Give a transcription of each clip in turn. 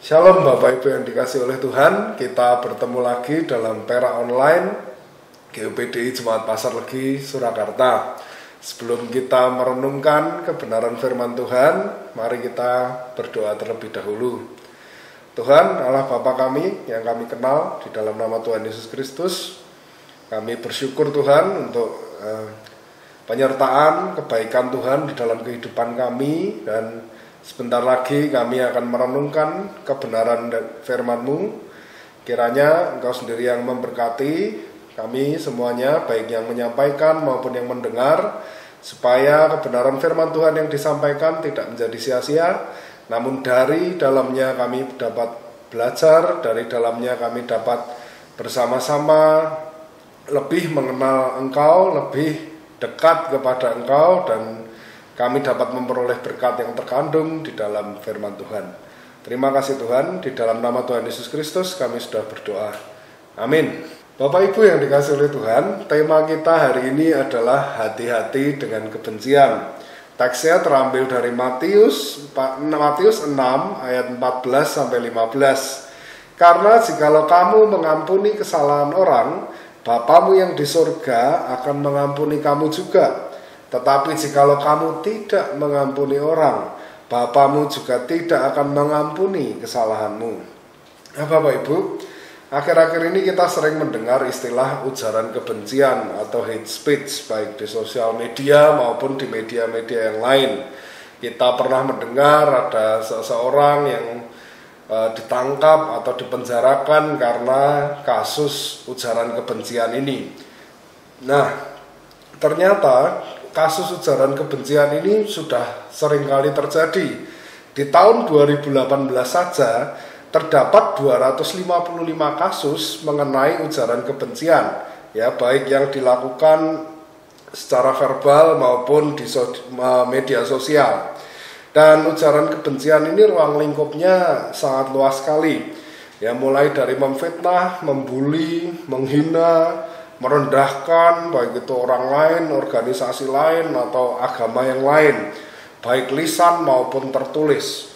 Shalom Bapak Ibu yang dikasih oleh Tuhan. Kita bertemu lagi dalam Pera Online GUPDI Jemaat Pasar Legi, Surakarta. Sebelum kita merenungkan kebenaran firman Tuhan, mari kita berdoa terlebih dahulu. Tuhan Allah Bapa kami yang kami kenal, di dalam nama Tuhan Yesus Kristus, kami bersyukur Tuhan untuk penyertaan kebaikan Tuhan di dalam kehidupan kami. Dan sebentar lagi kami akan merenungkan kebenaran firman-Mu. Kiranya Engkau sendiri yang memberkati kami semuanya, baik yang menyampaikan maupun yang mendengar, supaya kebenaran firman Tuhan yang disampaikan tidak menjadi sia-sia, namun dari dalamnya kami dapat belajar, dari dalamnya kami dapat bersama-sama lebih mengenal Engkau, lebih dekat kepada Engkau, dan kami dapat memperoleh berkat yang terkandung di dalam firman Tuhan. Terima kasih Tuhan, di dalam nama Tuhan Yesus Kristus kami sudah berdoa. Amin. Bapak Ibu yang dikasih oleh Tuhan, tema kita hari ini adalah hati-hati dengan kebencian. Teksnya terambil dari Matius 6 ayat 14 sampai 15. Karena jikalau kamu mengampuni kesalahan orang, Bapamu yang di surga akan mengampuni kamu juga. Tetapi jikalau kamu tidak mengampuni orang, Bapamu juga tidak akan mengampuni kesalahanmu. Nah, Bapak Ibu, akhir-akhir ini kita sering mendengar istilah ujaran kebencian atau hate speech, baik di sosial media maupun di media-media yang lain. Kita pernah mendengar ada seseorang yang ditangkap atau dipenjarakan karena kasus ujaran kebencian ini. Nah, ternyata kasus ujaran kebencian ini sudah seringkali terjadi. Di tahun 2018 saja terdapat 255 kasus mengenai ujaran kebencian, ya, baik yang dilakukan secara verbal maupun di media sosial. Dan ujaran kebencian ini ruang lingkupnya sangat luas sekali, ya, mulai dari memfitnah, membuli, menghina, merendahkan, baik itu orang lain, organisasi lain, atau agama yang lain, baik lisan maupun tertulis.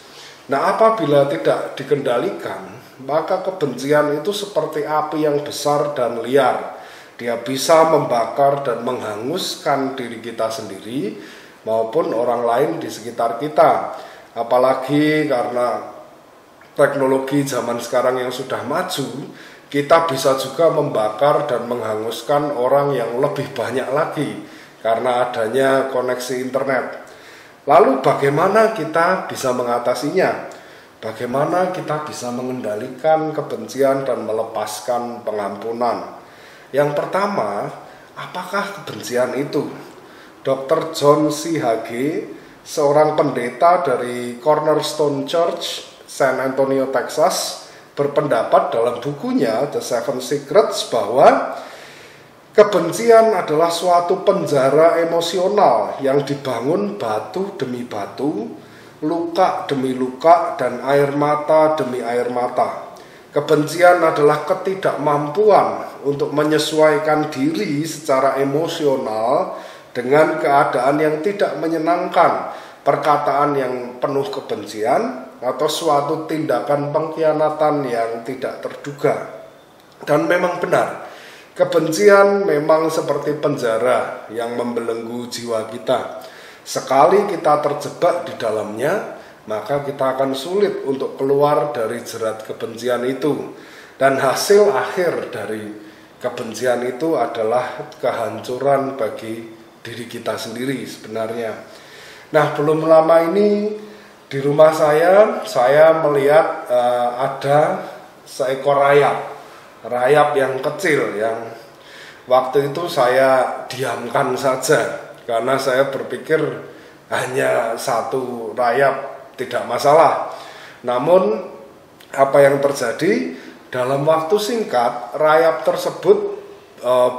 Nah, apabila tidak dikendalikan, maka kebencian itu seperti api yang besar dan liar. Dia bisa membakar dan menghanguskan diri kita sendiri maupun orang lain di sekitar kita. Apalagi karena teknologi zaman sekarang yang sudah maju, kita bisa juga membakar dan menghanguskan orang yang lebih banyak lagi karena adanya koneksi internet. Lalu bagaimana kita bisa mengatasinya? Bagaimana kita bisa mengendalikan kebencian dan melepaskan pengampunan? Yang pertama, apakah kebencian itu? Dr. John C. Hagee, seorang pendeta dari Cornerstone Church, San Antonio, Texas, berpendapat dalam bukunya The Seven Secrets bahwa kebencian adalah suatu penjara emosional yang dibangun batu demi batu, luka demi luka, dan air mata demi air mata. Kebencian adalah ketidakmampuan untuk menyesuaikan diri secara emosional dengan keadaan yang tidak menyenangkan, perkataan yang penuh kebencian, atau suatu tindakan pengkhianatan yang tidak terduga. Dan memang benar, kebencian memang seperti penjara yang membelenggu jiwa kita. Sekali kita terjebak di dalamnya, maka kita akan sulit untuk keluar dari jerat kebencian itu. Dan hasil akhir dari kebencian itu adalah kehancuran bagi diri kita sendiri sebenarnya. Nah, belum lama ini di rumah saya melihat ada seekor rayap yang kecil, yang waktu itu saya diamkan saja karena saya berpikir hanya satu rayap tidak masalah. Namun apa yang terjadi, dalam waktu singkat rayap tersebut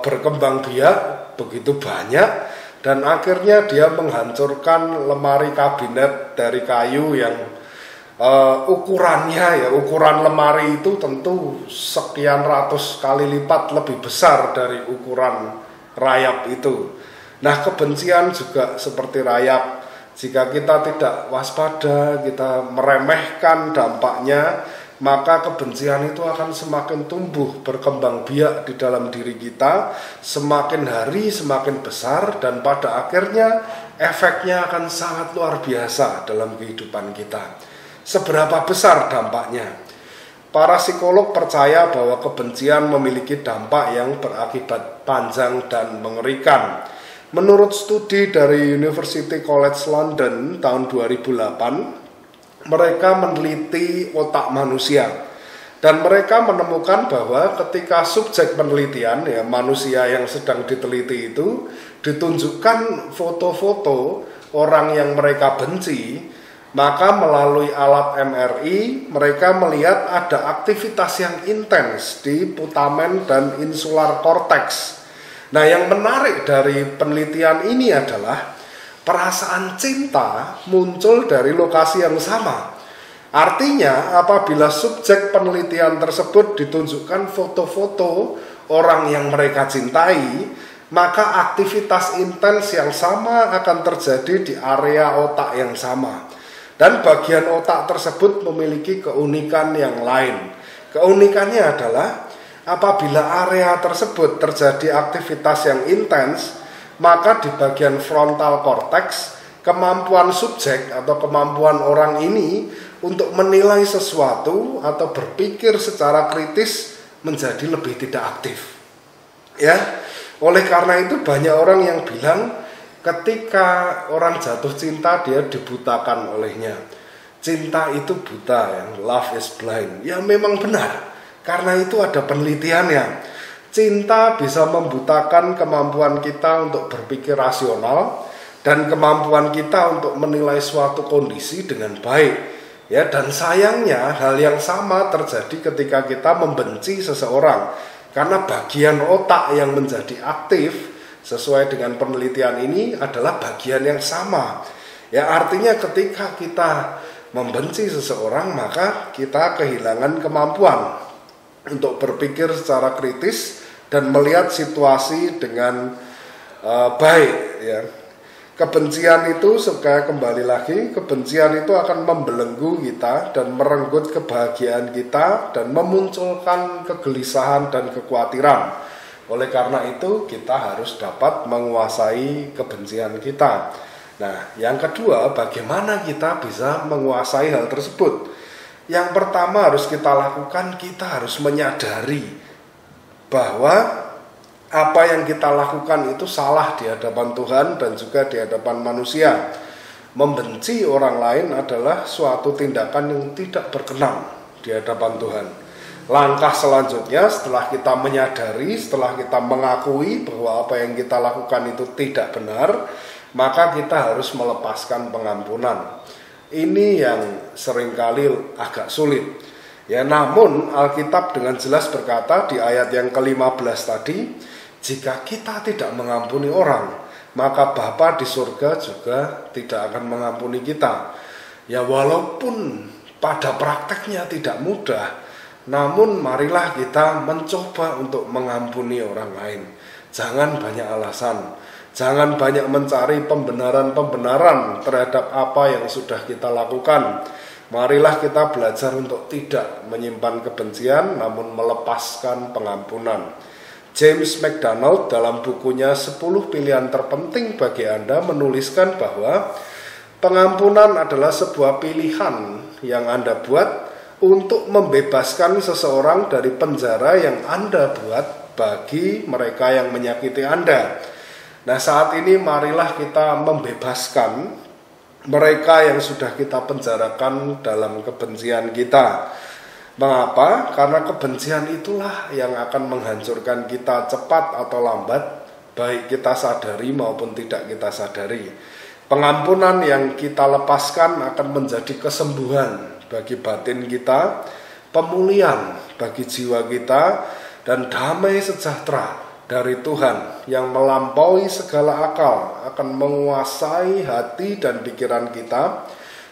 berkembang biak begitu banyak, dan akhirnya dia menghancurkan lemari kabinet dari kayu yang ukuran lemari itu tentu sekian ratus kali lipat lebih besar dari ukuran rayap itu. Nah, kebencian juga seperti rayap. Jika kita tidak waspada, kita meremehkan dampaknya, maka kebencian itu akan semakin tumbuh, berkembang biak di dalam diri kita, semakin hari semakin besar, dan pada akhirnya efeknya akan sangat luar biasa dalam kehidupan kita. Seberapa besar dampaknya? Para psikolog percaya bahwa kebencian memiliki dampak yang berakibat panjang dan mengerikan. Menurut studi dari University College London tahun 2008, mereka meneliti otak manusia dan mereka menemukan bahwa ketika subjek penelitian, ya manusia yang sedang diteliti itu, ditunjukkan foto-foto orang yang mereka benci, maka melalui alat MRI mereka melihat ada aktivitas yang intens di putamen dan insular cortex. Nah, yang menarik dari penelitian ini adalah perasaan cinta muncul dari lokasi yang sama. Artinya, apabila subjek penelitian tersebut ditunjukkan foto-foto orang yang mereka cintai, maka aktivitas intens yang sama akan terjadi di area otak yang sama. Dan bagian otak tersebut memiliki keunikan yang lain. Keunikannya adalah apabila area tersebut terjadi aktivitas yang intens, maka di bagian frontal cortex, kemampuan subjek atau kemampuan orang ini untuk menilai sesuatu atau berpikir secara kritis menjadi lebih tidak aktif. Ya, oleh karena itu banyak orang yang bilang ketika orang jatuh cinta dia dibutakan olehnya. Cinta itu buta, ya. Love is blind. Ya memang benar, karena itu ada penelitiannya. Cinta bisa membutakan kemampuan kita untuk berpikir rasional dan kemampuan kita untuk menilai suatu kondisi dengan baik. Ya, dan sayangnya hal yang sama terjadi ketika kita membenci seseorang, karena bagian otak yang menjadi aktif sesuai dengan penelitian ini adalah bagian yang sama. Ya, artinya ketika kita membenci seseorang, maka kita kehilangan kemampuan untuk berpikir secara kritis dan melihat situasi dengan baik, ya. Kebencian itu, sekali kembali lagi, kebencian itu akan membelenggu kita dan merenggut kebahagiaan kita dan memunculkan kegelisahan dan kekhawatiran. Oleh karena itu kita harus dapat menguasai kebencian kita. Nah, yang kedua, bagaimana kita bisa menguasai hal tersebut? Yang pertama harus kita lakukan, kita harus menyadari bahwa apa yang kita lakukan itu salah di hadapan Tuhan dan juga di hadapan manusia. Membenci orang lain adalah suatu tindakan yang tidak berkenan di hadapan Tuhan. Langkah selanjutnya setelah kita menyadari, setelah kita mengakui bahwa apa yang kita lakukan itu tidak benar, maka kita harus melepaskan pengampunan. Ini yang seringkali agak sulit. Ya, namun Alkitab dengan jelas berkata di ayat yang ke-15 tadi, jika kita tidak mengampuni orang, maka Bapa di surga juga tidak akan mengampuni kita. Ya, walaupun pada prakteknya tidak mudah, namun marilah kita mencoba untuk mengampuni orang lain. Jangan banyak alasan, jangan banyak mencari pembenaran-pembenaran terhadap apa yang sudah kita lakukan. Marilah kita belajar untuk tidak menyimpan kebencian, namun melepaskan pengampunan. James McDonald dalam bukunya 10 pilihan terpenting bagi Anda menuliskan bahwa pengampunan adalah sebuah pilihan yang Anda buat untuk membebaskan seseorang dari penjara yang Anda buat bagi mereka yang menyakiti Anda. Nah, saat ini marilah kita membebaskan mereka yang sudah kita penjarakan dalam kebencian kita. Mengapa? Karena kebencian itulah yang akan menghancurkan kita cepat atau lambat, baik kita sadari maupun tidak kita sadari. Pengampunan yang kita lepaskan akan menjadi kesembuhan bagi batin kita, pemulihan bagi jiwa kita, dan damai sejahtera dari Tuhan yang melampaui segala akal akan menguasai hati dan pikiran kita,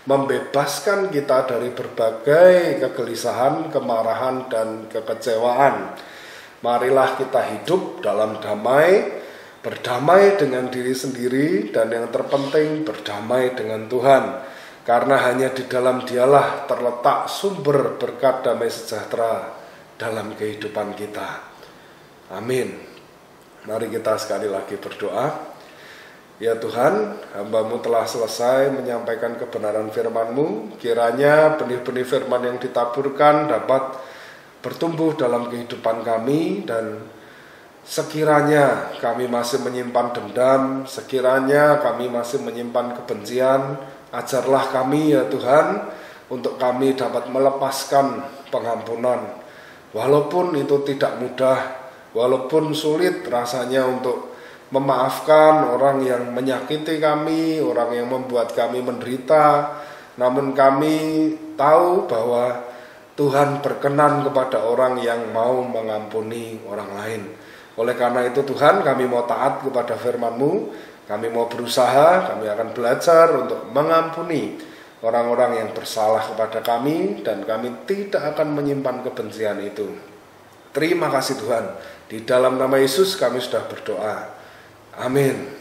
membebaskan kita dari berbagai kegelisahan, kemarahan, dan kekecewaan. Marilah kita hidup dalam damai, berdamai dengan diri sendiri, dan yang terpenting berdamai dengan Tuhan. karena hanya di dalam Dialah terletak sumber berkat damai sejahtera dalam kehidupan kita. Amin. Mari kita sekali lagi berdoa. Ya Tuhan, hamba-Mu telah selesai menyampaikan kebenaran firman-Mu. Kiranya benih-benih firman yang ditaburkan dapat bertumbuh dalam kehidupan kami, dan sekiranya kami masih menyimpan dendam, sekiranya kami masih menyimpan kebencian, ajarlah kami ya Tuhan, untuk kami dapat melepaskan pengampunan. Walaupun itu tidak mudah, walaupun sulit rasanya untuk memaafkan orang yang menyakiti kami, orang yang membuat kami menderita, namun kami tahu bahwa Tuhan berkenan kepada orang yang mau mengampuni orang lain. Oleh karena itu Tuhan, kami mau taat kepada firman-Mu, kami mau berusaha, kami akan belajar untuk mengampuni orang-orang yang bersalah kepada kami, dan kami tidak akan menyimpan kebencian itu. Terima kasih Tuhan, di dalam nama Yesus kami sudah berdoa. Amin.